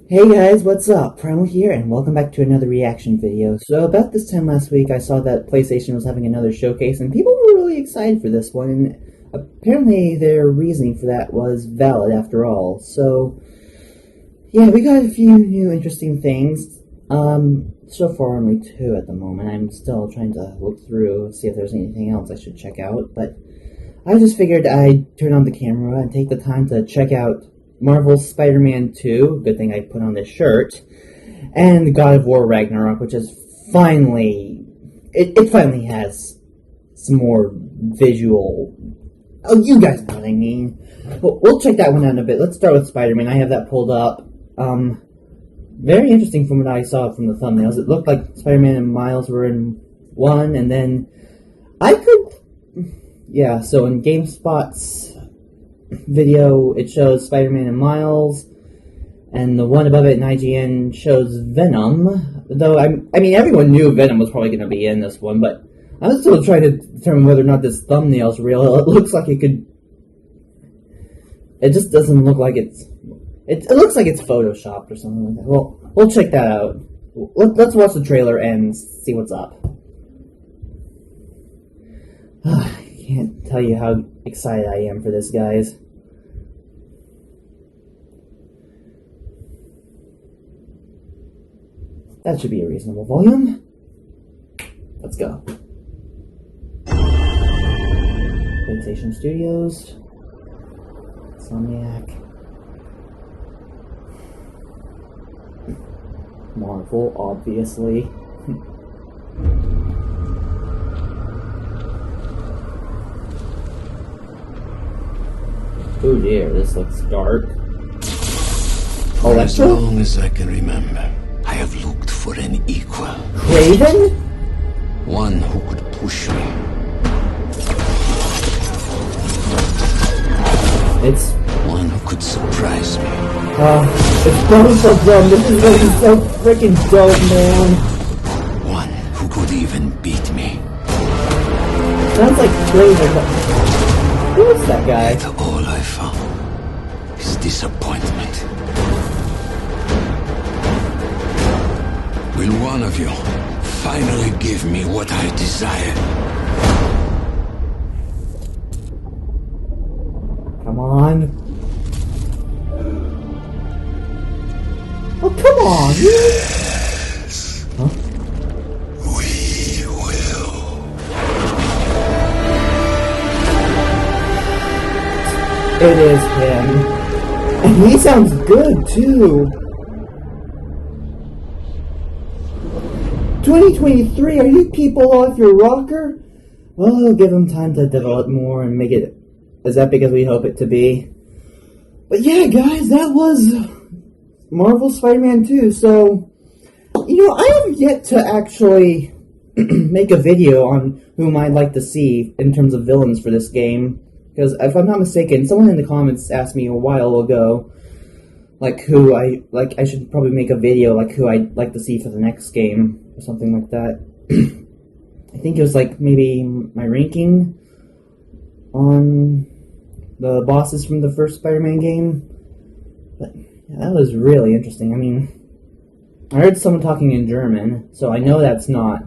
Hey guys, what's up? Primal here, and welcome back to another reaction video. So about this time last week, I saw that PlayStation was having another showcase, and people were really excited for this one, and apparently their reasoning for that was valid after all. So, yeah, we got a few new interesting things. So far only two at the moment. I'm still trying to look through, see if there's anything else I should check out, but I just figured I'd turn on the camera and take the time to check out Marvel's Spider-Man 2, good thing I put on this shirt, and God of War Ragnarok, which is finally, it finally has some more visual, oh, you guys know what I mean. We'll check that one out in a bit. Let's start with Spider-Man. I have that pulled up. Very interesting from what I saw from the thumbnails. It looked like Spider-Man and Miles were in one, and then so in GameSpot's video, it shows Spider-Man and Miles, and the one above it in IGN shows Venom. Though, I mean, everyone knew Venom was probably going to be in this one, but I'm still trying to determine whether or not this thumbnail's real. It looks like it could... It just doesn't look like it's... It looks like it's photoshopped or something like that. Well, we'll check that out. Let's watch the trailer and see what's up. I can't tell you how excited I am for this, guys. That should be a reasonable volume. Let's go. PlayStation Studios. Insomniac. Marvel, obviously. Oh dear, this looks dark. For as long as I can remember, I have looked for an equal. Raven? One who could push me. It's one who could surprise me. It's both of them. This is gonna be so freaking dope, man. One who could even beat me. Sounds like Raven, but who is that guy? Yet all I found is disappointment. Will one of you finally give me what I desire? Come on. Oh, come on! Yes. Huh? We will. It is him. And he sounds good, too. 2023, are you people off your rocker? Well, give him time to develop more and make it as epic as we hope it to be. But yeah, guys, that was Marvel Spider-Man 2. So, I have yet to actually make a video on whom I'd like to see in terms of villains for this game. Because if I'm not mistaken, someone in the comments asked me a while ago, I should probably make a video, who I'd like to see for the next game, or something like that. I think it was, maybe my ranking on the bosses from the first Spider-Man game. But, yeah, that was really interesting. I mean, I heard someone talking in German, so I know that's not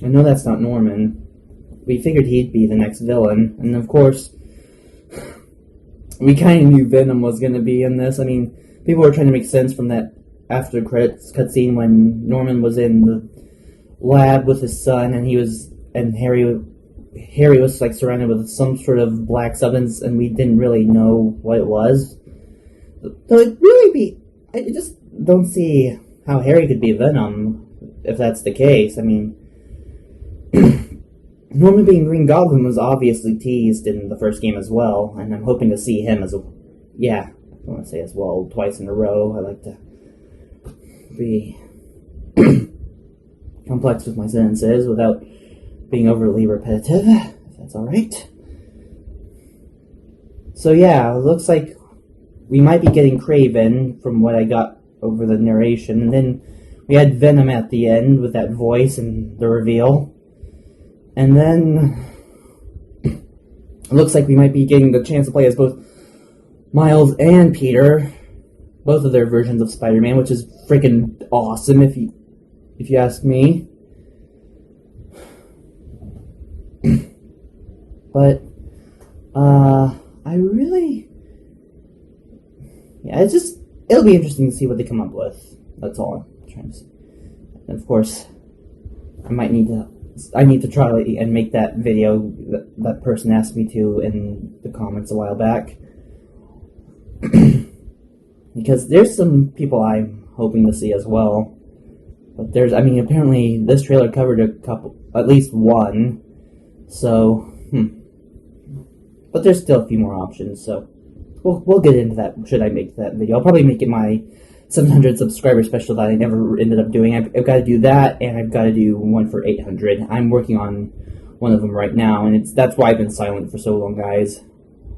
Norman. We figured he'd be the next villain, and of course, we kind of knew Venom was going to be in this. I mean, people were trying to make sense from that after credits cutscene when Norman was in the lab with his son, and Harry was surrounded with some sort of black substance, and we didn't really know what it was. So I just don't see how Harry could be Venom if that's the case. I mean, Norman being Green Goblin was obviously teased in the first game as well, and I'm hoping to see him as I want to say as well twice in a row. I like to be complex with my sentences without being overly repetitive, if that's alright. So yeah, it looks like we might be getting Kraven from what I got over the narration, and then we had Venom at the end with that voice and the reveal. And then it looks like we might be getting the chance to play as both Miles and Peter. both of their versions of Spider-Man, which is freaking awesome if you ask me. But I really, yeah, it'll be interesting to see what they come up with. That's all I'm trying to say. And of course, I need to try and make that video that person asked me to in the comments a while back. Because there's some people I'm hoping to see as well. But apparently this trailer covered at least one. So, But there's still a few more options, so we'll get into that should I make that video. I'll probably make it my 700 subscriber special that I never ended up doing. I've got to do that, and I've got to do one for 800. I'm working on one of them right now, and that's why I've been silent for so long, guys.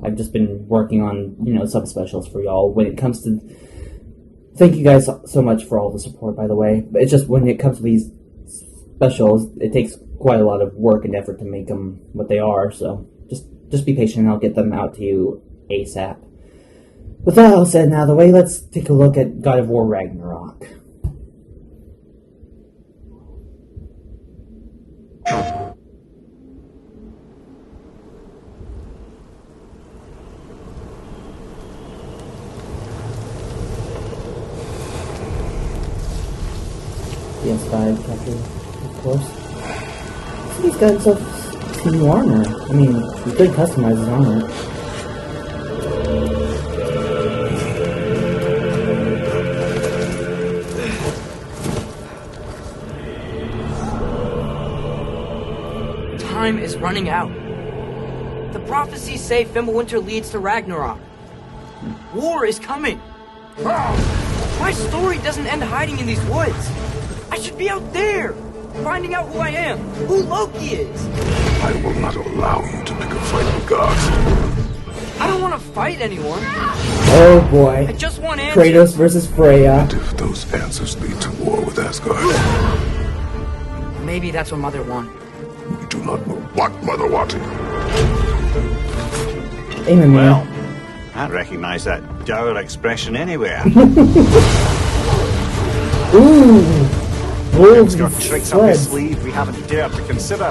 I've just been working on, sub-specials for y'all. When it comes to... Thank you guys so much for all the support, by the way. But it's just when it comes to these specials, it takes quite a lot of work and effort to make them what they are, so just be patient and I'll get them out to you ASAP. With that all said and out of the way, let's take a look at God of War Ragnarok. PS5 capture, of course. He's got himself some new armor. He could customize his armor. Time is running out. The prophecies say Fimbulwinter leads to Ragnarok. War is coming. My story doesn't end hiding in these woods. I should be out there, finding out who I am, who Loki is. I will not allow you to pick a fight with gods. I don't want to fight anyone. Oh boy. I just want answers. Kratos versus Freya. And if those answers lead to war with Asgard, maybe that's what Mother wanted. we do not know what Mother wanted. Amen, well, I recognize that dour expression anywhere. Ooh. He's got tricks up his sleeve we haven't dared to consider.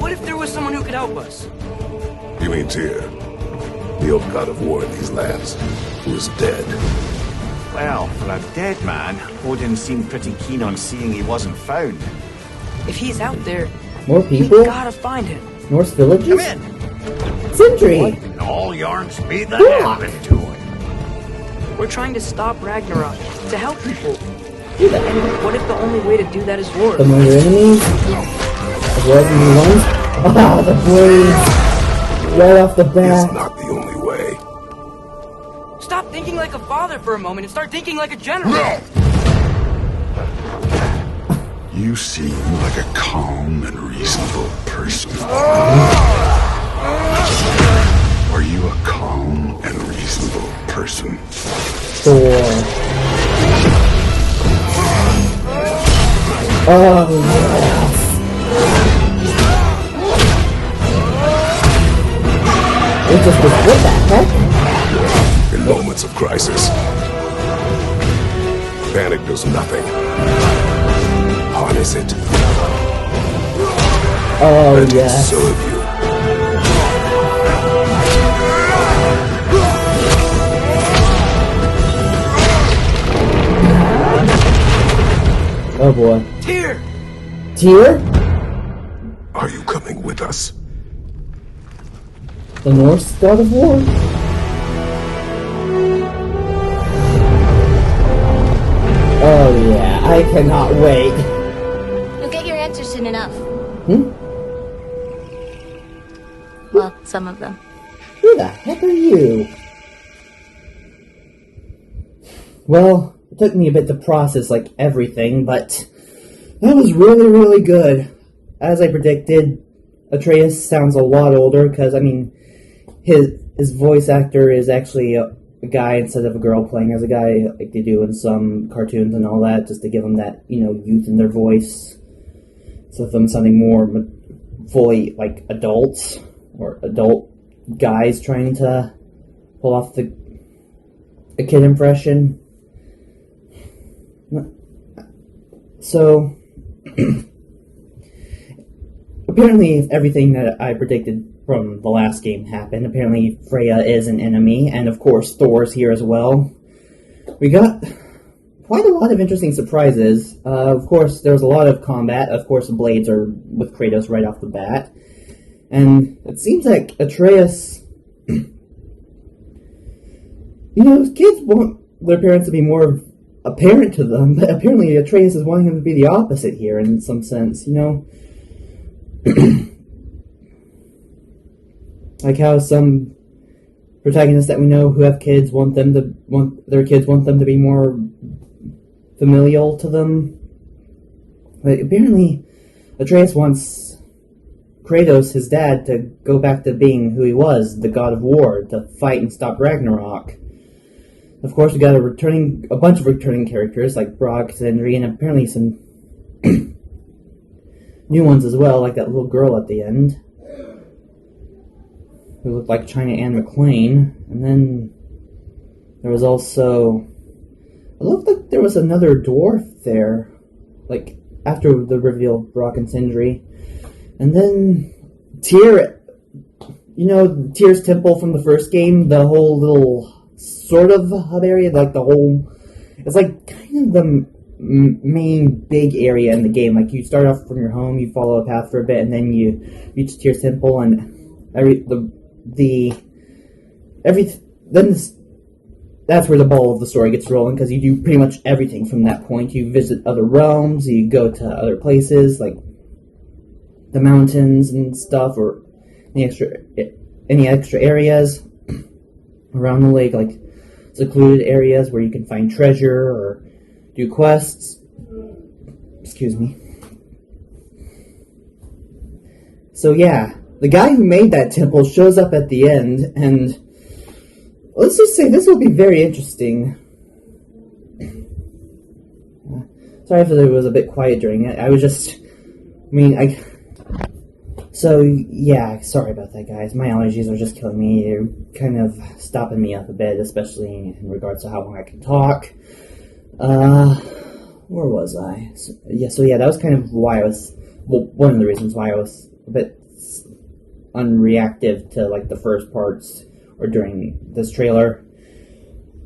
What if there was someone who could help us? You mean Tyr, the old god of war in these lands, who is dead? Well, for a dead man, Odin seemed pretty keen on seeing he wasn't found. If he's out there, More people? we gotta find him. Norse villages? Come in. Sindri! All yarns be the Yeah. end to it. We're trying to stop Ragnarok, to help people. Do that. What if the only way to do that is war? Some of your enemies? As well as the new ones? Ah, the blades! Right off the It's bat. not the only way. Stop thinking like a father for a moment and start thinking like a general. No! You seem like a calm and reasonable person. Are you a calm and reasonable person? Thor. Oh, yes. It just was, what the heck? In moments of crisis, panic does nothing. Harness it. Oh, Let it yes. serve you. Oh boy. Tyr! Tyr? Are you coming with us? The Norse god of war? Oh yeah, I cannot wait. You'll get your answers soon enough. Well, some of them. Who the heck are you? Well, it took me a bit to process, like, everything, but that was really, really good. As I predicted, Atreus sounds a lot older, because, his voice actor is actually a guy instead of a girl playing as a guy, like they do in some cartoons and all that, just to give them that, youth in their voice. So them sounding more fully, like, adults, or adult guys trying to pull off the a kid impression. So, apparently everything that I predicted from the last game happened. Apparently Freya is an enemy, and of course Thor's here as well. We got quite a lot of interesting surprises. Of course, there was a lot of combat. Of course, the blades are with Kratos right off the bat. And it seems like Atreus... kids want their parents to be more apparent to them, but apparently Atreus is wanting him to be the opposite here in some sense, Like how some protagonists that we know who have kids want their kids want them to be more familial to them. But apparently Atreus wants Kratos, his dad, to go back to being who he was, the god of war, to fight and stop Ragnarok. Of course, we got a bunch of returning characters like Brock, Sindri, and apparently some new ones as well, like that little girl at the end, who looked like China Anne McClain. And then there was also... It looked like there was another dwarf there, like, after the reveal of Brock and Sindri. And then Tyr, Tyr's temple from the first game, the whole little sort of hub area, like the whole... It's like kind of the main big area in the game. Like, you start off from your home, you follow a path for a bit, and then you reach Tyr's temple, and that's where the ball of the story gets rolling, because you do pretty much everything from that point. You visit other realms, you go to other places, like the mountains and stuff, or any extra areas around the lake, like secluded areas where you can find treasure or do quests. Excuse me. So yeah, the guy who made that temple shows up at the end, and let's just say this will be very interesting. Sorry if it was a bit quiet during it. So, yeah, sorry about that, guys. My allergies are just killing me. They're kind of stopping me up a bit, especially in regards to how long I can talk. Where was I? So that was kind of why I was... Well, one of the reasons why I was a bit unreactive to, like, the first parts or during this trailer.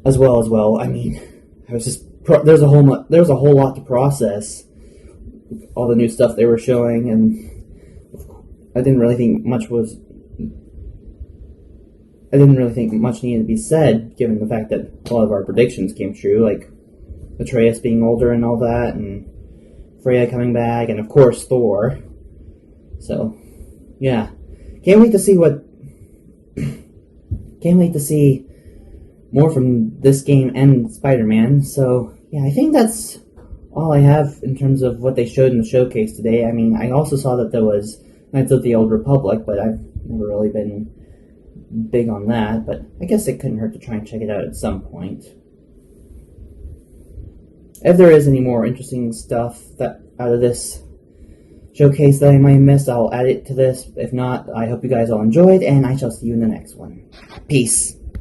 As well. I mean, I was just... There's a whole lot to process. All the new stuff they were showing, and... I didn't really think much needed to be said, given the fact that a lot of our predictions came true, like Atreus being older and all that, and Freya coming back, and of course Thor. So, yeah, can't wait to see more from this game and Spider-Man. So, yeah, I think that's all I have in terms of what they showed in the showcase today. I mean, I also saw that there was Knights of the Old Republic, but I've never really been big on that, but I guess it couldn't hurt to try and check it out at some point. If there is any more interesting stuff that out of this showcase that I might have missed, I'll add it to this. If not, I hope you guys all enjoyed, and I shall see you in the next one. Peace.